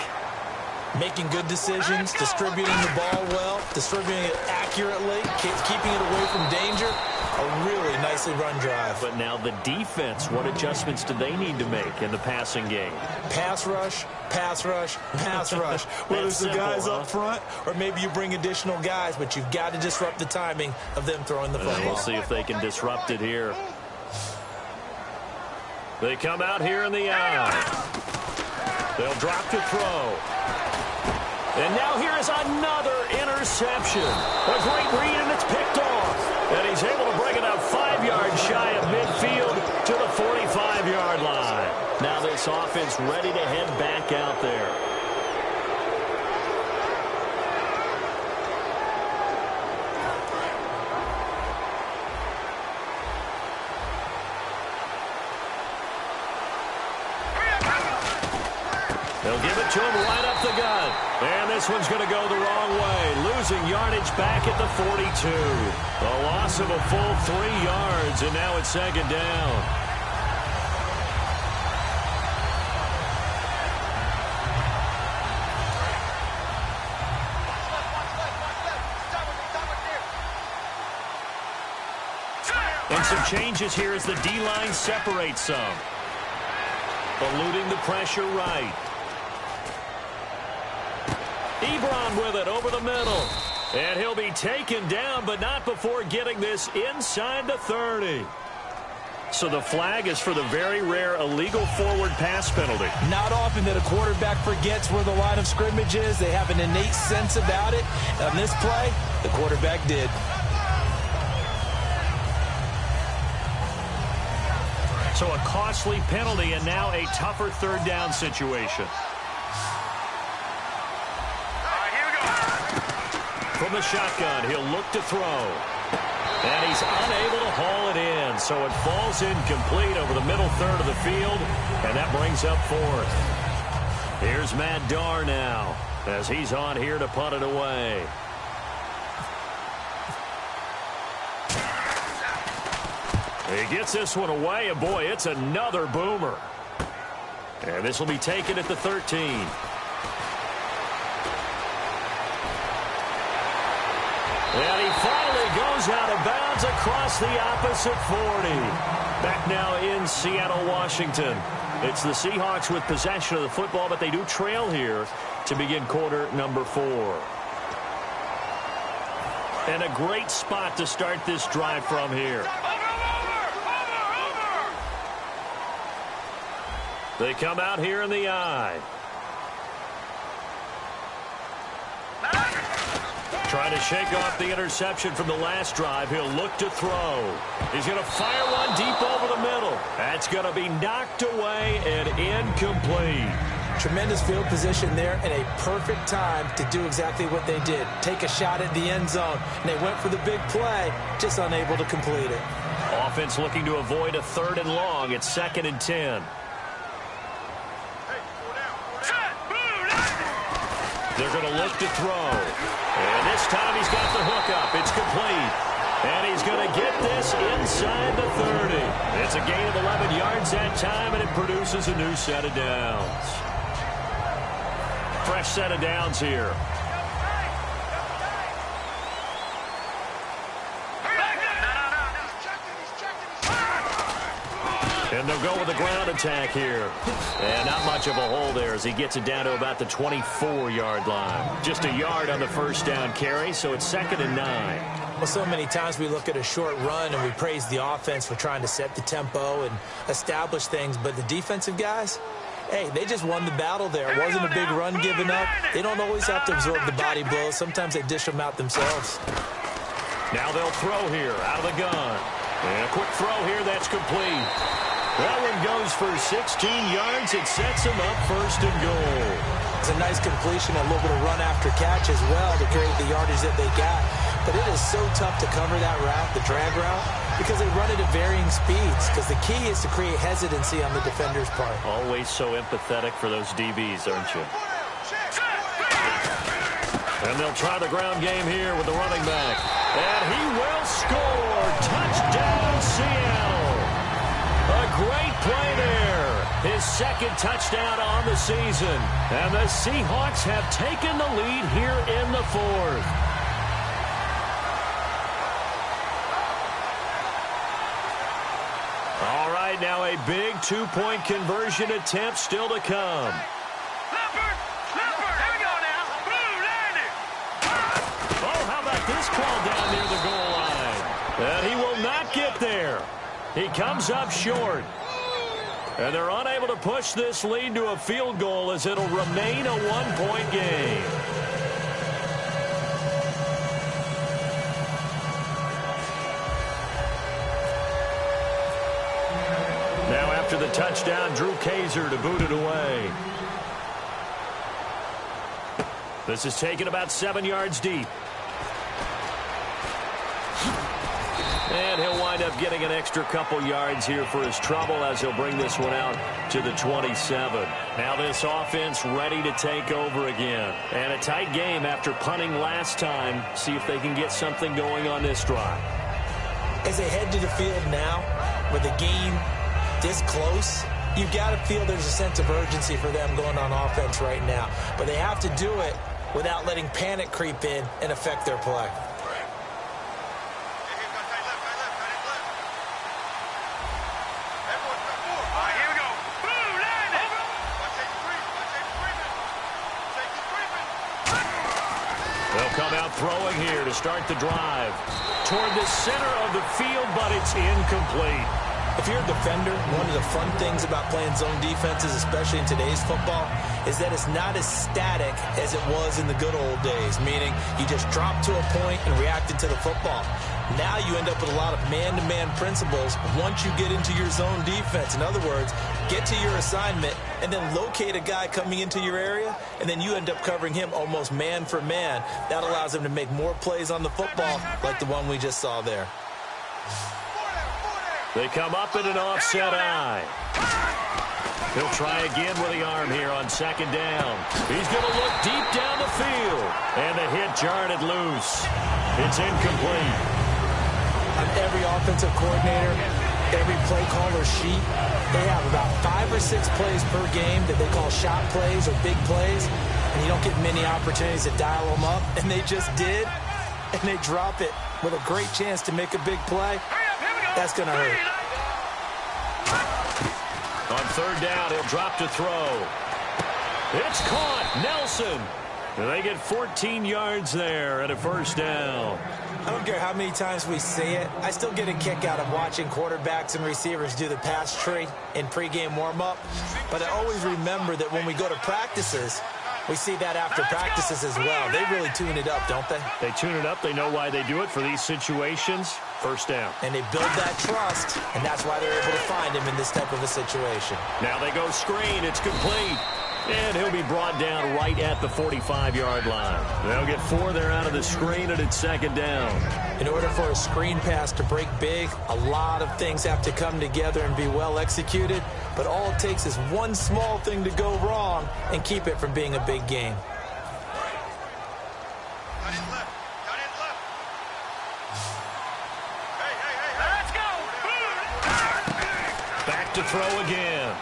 S3: Making good decisions, distributing the ball well, distributing it accurately, keeping it away from danger. A really nicely run drive.
S2: But now the defense, what adjustments do they need to make in the passing game?
S3: Pass rush, pass rush, pass rush. Whether it's the guys up front or maybe you bring additional guys, but you've got to disrupt the timing of them throwing the football.
S2: We'll see if they can disrupt it here. They come out here in the eye. They'll drop to throw. And now here is another interception. A great read, and it's picked off. And he's able to bring it up 5 yards shy of midfield to the 45-yard line. Now this offense ready to head back out there. They'll give it to him right up the gut. And this one's going to go the wrong way. Losing yardage back at the 42. A loss of a full 3 yards, and now it's 2nd down. And some changes here as the D-line separates some. Eluding the pressure right. Ebron with it over the middle. And he'll be taken down, but not before getting this inside the 30. So the flag is for the very rare illegal forward pass penalty.
S3: Not often that a quarterback forgets where the line of scrimmage is. They have an innate sense about it. On this play, the quarterback did.
S2: So a costly penalty and now a tougher 3rd down situation. From the shotgun, he'll look to throw. And he's unable to haul it in, so it falls incomplete over the middle third of the field, and that brings up 4th. Here's Matt Darr now, as he's on here to punt it away. He gets this one away, and boy, it's another boomer. And this will be taken at the 13. And he finally goes out of bounds across the opposite 40. Back now in Seattle, Washington. It's the Seahawks with possession of the football, but they do trail here to begin quarter number 4. And a great spot to start this drive from here. They come out here in the I. Trying to shake off the interception from the last drive. He'll look to throw. He's going to fire one deep over the middle. That's going to be knocked away and incomplete.
S3: Tremendous field position there and a perfect time to do exactly what they did. Take a shot at the end zone. And they went for the big play, just unable to complete it.
S2: Offense looking to avoid a 3rd and long. It's 2nd and 10. They're going to look to throw. And this time he's got the hook up. It's complete. And he's going to get this inside the 30. It's a gain of 11 yards that time, and it produces a new set of downs. Fresh set of downs here. And they'll go with the ground attack here. And not much of a hole there as he gets it down to about the 24-yard line. Just a yard on the first down carry, so it's 2nd and 9.
S3: Well, so many times we look at a short run and we praise the offense for trying to set the tempo and establish things, but the defensive guys, hey, they just won the battle there. It wasn't a big run given up. They don't always have to absorb the body blows. Sometimes they dish them out themselves.
S2: Now they'll throw here out of the gun. And a quick throw here that's complete. That one goes for 16 yards. It sets him up 1st and goal.
S3: It's a nice completion, a little bit of run after catch as well to create the yardage that they got. But it is so tough to cover that route, the drag route, because they run it at varying speeds. Because the key is to create hesitancy on the defender's part.
S2: Always so empathetic for those DBs, aren't you? And they'll try the ground game here with the running back. And he will score. Touchdown, Seattle. A great play there. His 2nd touchdown on the season. And the Seahawks have taken the lead here in the 4th. All right, now a big 2-point conversion attempt still to come. Oh, how about this call down near the goal line? And he will not get there. He comes up short. And they're unable to push this lead to a field goal as it'll remain a 1-point game. Now after the touchdown, Drew Kaiser to boot it away. This is taken about 7 yards deep. And he'll wind up getting an extra couple yards here for his trouble as he'll bring this one out to the 27. Now this offense ready to take over again. And a tight game after punting last time. See if they can get something going on this drive.
S3: As they head to the field now, with the game this close, you've got to feel there's a sense of urgency for them going on offense right now. But they have to do it without letting panic creep in and affect their play.
S2: Come out throwing here to start the drive. Toward the center of the field, but it's incomplete.
S3: If you're a defender, one of the fun things about playing zone defenses, especially in today's football, is that it's not as static as it was in the good old days, meaning you just drop to a point and reacted to the football. Now you end up with a lot of man-to-man principles once you get into your zone defense. In other words, get to your assignment and then locate a guy coming into your area, and then you end up covering him almost man for man. That allows him to make more plays on the football like the one we just saw there.
S2: They come up in an offset eye. He'll try again with the arm here on 2nd down. He's going to look deep down the field. And the hit jarred it loose. It's incomplete.
S3: Every offensive coordinator every play caller sheet, they have about 5 or 6 plays per game that they call shot plays or big plays, and you don't get many opportunities to dial them up, and they just did, and they drop it with a great chance to make a big play. That's going to hurt.
S2: On third down, he'll drop to throw. It's caught. Nelson. They get 14 yards there and a first down.
S3: I don't care how many times we see it. I still get a kick out of watching quarterbacks and receivers do the pass tree in pregame warm-up. But I always remember that when we go to practices, we see that after practices as well. They really tune it up, don't they?
S2: They tune it up. They know why they do it for these situations. First down.
S3: And they build that trust, and that's why they're able to find him in this type of a situation.
S2: Now they go screen. It's complete. And he'll be brought down right at the 45-yard line. They'll get 4 there out of the screen, and it's second down.
S3: In order for a screen pass to break big, a lot of things have to come together and be well executed. But all it takes is one small thing to go wrong and keep it from being a big game.
S2: Back to throw again.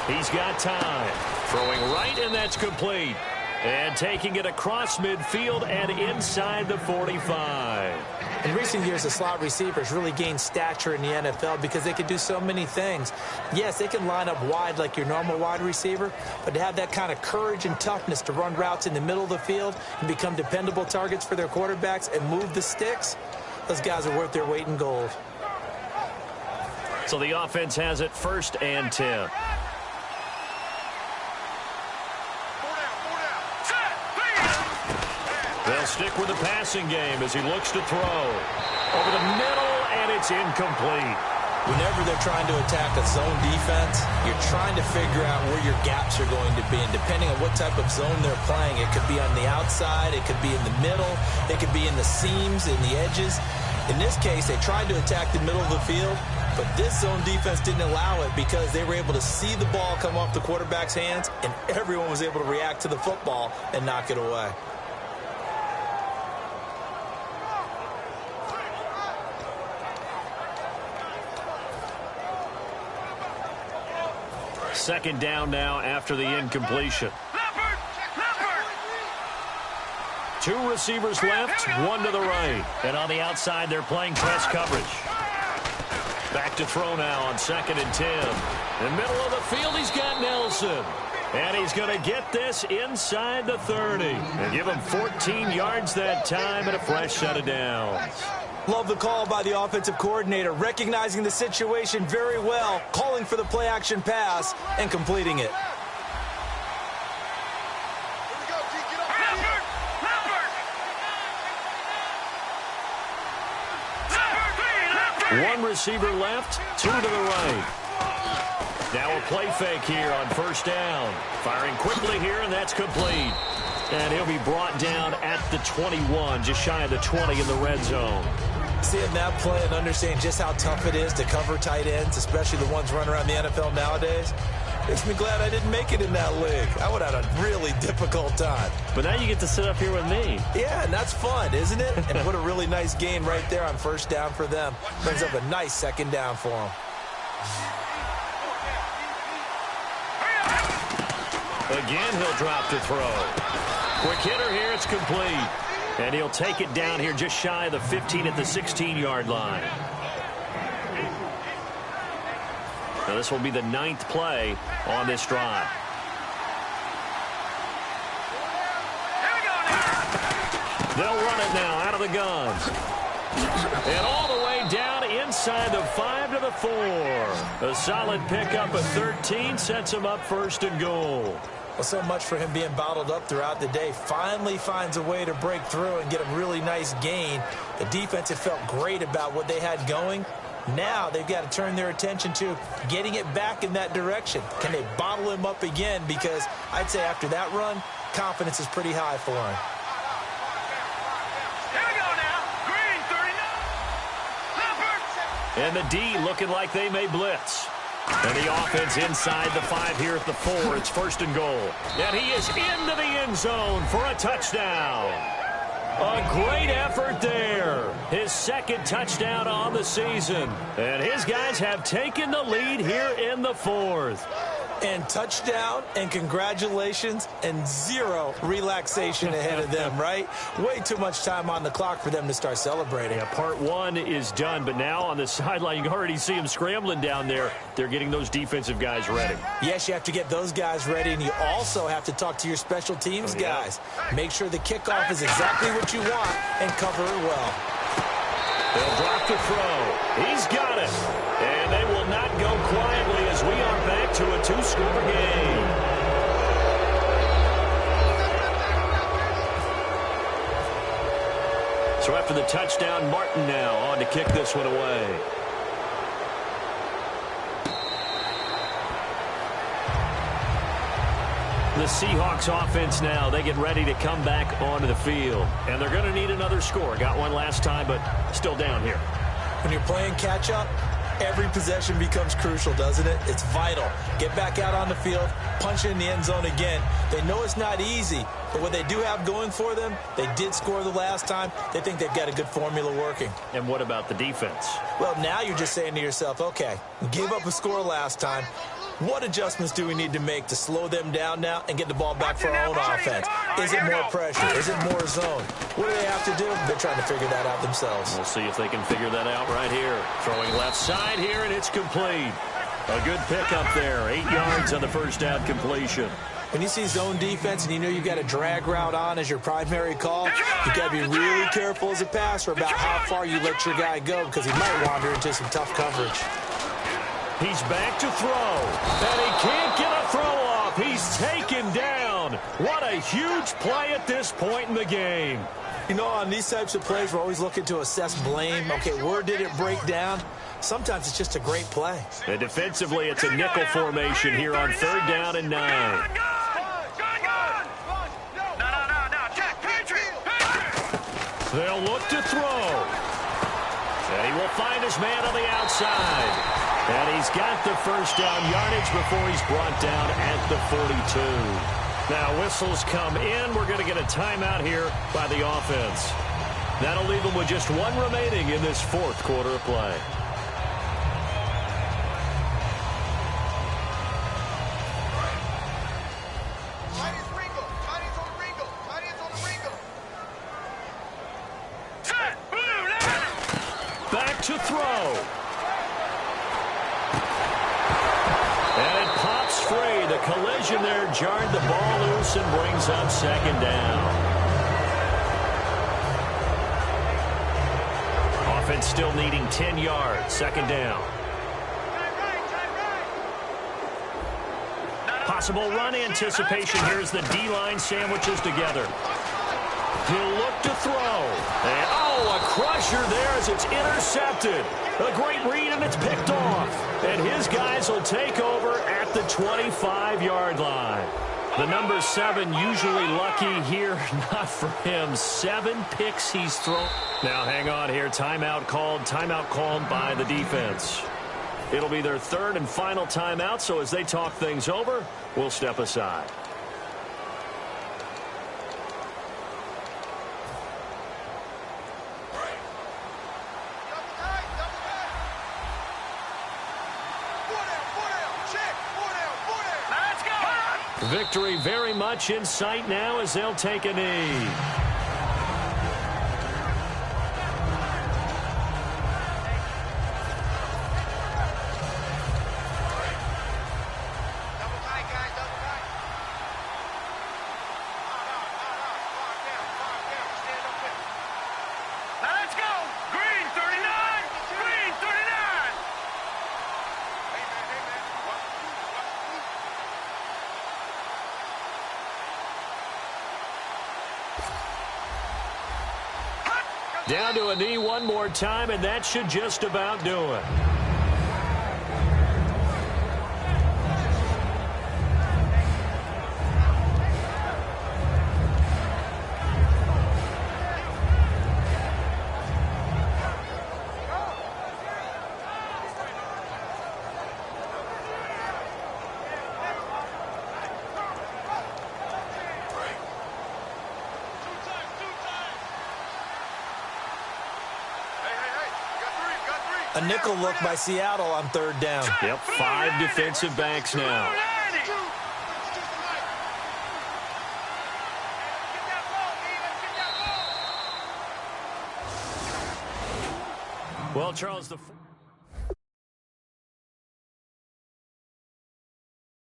S2: He's got time. Throwing right, and that's complete. And taking it across midfield and inside the 45.
S3: In recent years, the slot receivers really gained stature in the NFL because they can do so many things. Yes, they can line up wide like your normal wide receiver, but to have that kind of courage and toughness to run routes in the middle of the field and become dependable targets for their quarterbacks and move the sticks, those guys are worth their weight in gold.
S2: So the offense has it 1st and 10. They'll stick with the passing game as he looks to throw. Over the middle, and it's incomplete.
S3: Whenever they're trying to attack a zone defense, you're trying to figure out where your gaps are going to be. And depending on what type of zone they're playing, it could be on the outside, it could be in the middle, it could be in the seams, in the edges. In this case, they tried to attack the middle of the field, but this zone defense didn't allow it because they were able to see the ball come off the quarterback's hands, and everyone was able to react to the football and knock it away.
S2: Second down now after the incompletion. 2 receivers left, 1 to the right. And on the outside, they're playing press coverage. Back to throw now on 2nd and 10. In the middle of the field, he's got Nelson. And he's going to get this inside the 30. And give him 14 yards that time and a fresh set of downs.
S3: Love the call by the offensive coordinator, recognizing the situation very well, calling for the play-action pass, and completing it.
S2: One receiver left, 2 to the right. Now a play fake here on 1st down. Firing quickly here, and that's complete. And he'll be brought down at the 21, just shy of the 20 in the red zone.
S3: Seeing that play and understanding just how tough it is to cover tight ends, especially the ones running around the NFL nowadays, makes me glad I didn't make it in that league. I would have had a really difficult time.
S2: But now you get to sit up here with me.
S3: Yeah, and that's fun, isn't it? And put a really nice gain right there on 1st down for them. Brings up a nice 2nd down for them.
S2: Again, he'll drop to throw. Quick hitter here, it's complete. And he'll take it down here just shy of the 15 at the 16-yard line. Now this will be the 9th play on this drive. They'll run it now out of the gun. And all the way down inside the 5 to the 4. A solid pickup of 13 sets him up 1st and goal.
S3: Well, so much for him being bottled up throughout the day. Finally finds a way to break through and get a really nice gain. The defense had felt great about what they had going. Now they've got to turn their attention to getting it back in that direction. Can they bottle him up again? Because I'd say after that run, confidence is pretty high for him.
S2: And the D looking like they may blitz. And the offense inside the 5 here at the 4. It's 1st and goal. And he is into the end zone for a touchdown. A great effort there. His second touchdown on the season. And his guys have taken the lead here in the fourth.
S3: And touchdown, and congratulations, and zero relaxation ahead of them, right? Way too much time on the clock for them to start celebrating.
S2: Yeah, part one is done, but now on the sideline, you can already see them scrambling down there. They're getting those defensive guys ready.
S3: Yes, you have to get those guys ready, and you also have to talk to your special teams guys. Make sure the kickoff is exactly what you want and cover it well.
S2: They'll drop the throw. He's got it. And they will not go quietly as we are back to a two-score game. So after the touchdown, Martin now on to kick this one away. The Seahawks offense now, they get ready to come back onto the field. And they're going to need another score. Got one last time, but still down here.
S3: When you're playing catch-up, every possession becomes crucial, doesn't it? It's vital. Get back out on the field, punch in the end zone again. They know it's not easy, but what they do have going for them, they did score the last time. They think they've got a good formula working.
S2: And what about the defense?
S3: Well, now you're just saying to yourself, okay, we gave up a score last time. What adjustments do we need to make to slow them down now and get the ball back for our own offense? Is it more pressure? Is it more zone? What do they have to do? They're trying to figure that out themselves.
S2: We'll see if they can figure that out right here. Throwing left side here, and it's complete. A good pickup there. 8 yards on the first down completion.
S3: When you see zone defense and you know you've got a drag route on as your primary call, you've got to be really careful as a passer about how far you let your guy go because he might wander into some tough coverage.
S2: He's back to throw, and he can't get a throw off. He's taken down. What a huge play at this point in the game.
S3: You know, on these types of plays, we're always looking to assess blame. Okay, where did it break down? Sometimes it's just a great play.
S2: And defensively, it's a nickel formation here on 3rd down and 9. They'll look to throw. And he will find his man on the outside. And he's got the first down yardage before he's brought down at the 42. Now whistles come in. We're going to get a timeout here by the offense. That'll leave them with just one remaining in this 4th quarter of play. Back to throw. And it pops free. The collision there jarred the ball loose and brings up 2nd down. Offense still needing 10 yards. 2nd down. Possible run anticipation here as the D-line sandwiches together. He'll look to throw. And, oh, a crusher there as it's intercepted. A great read, and it's picked off. And his guys will take over at the 25-yard line. The number 7 usually lucky here. Not for him. 7 picks he's thrown. Now hang on here. Timeout called by the defense. It'll be their 3rd and final timeout, so as they talk things over, we'll step aside. Victory very much in sight now as they'll take a knee. Down to a knee one more time, and that should just about do it.
S3: A nickel look by Seattle on third down.
S2: Yep, 5 defensive backs now. Well, Charles,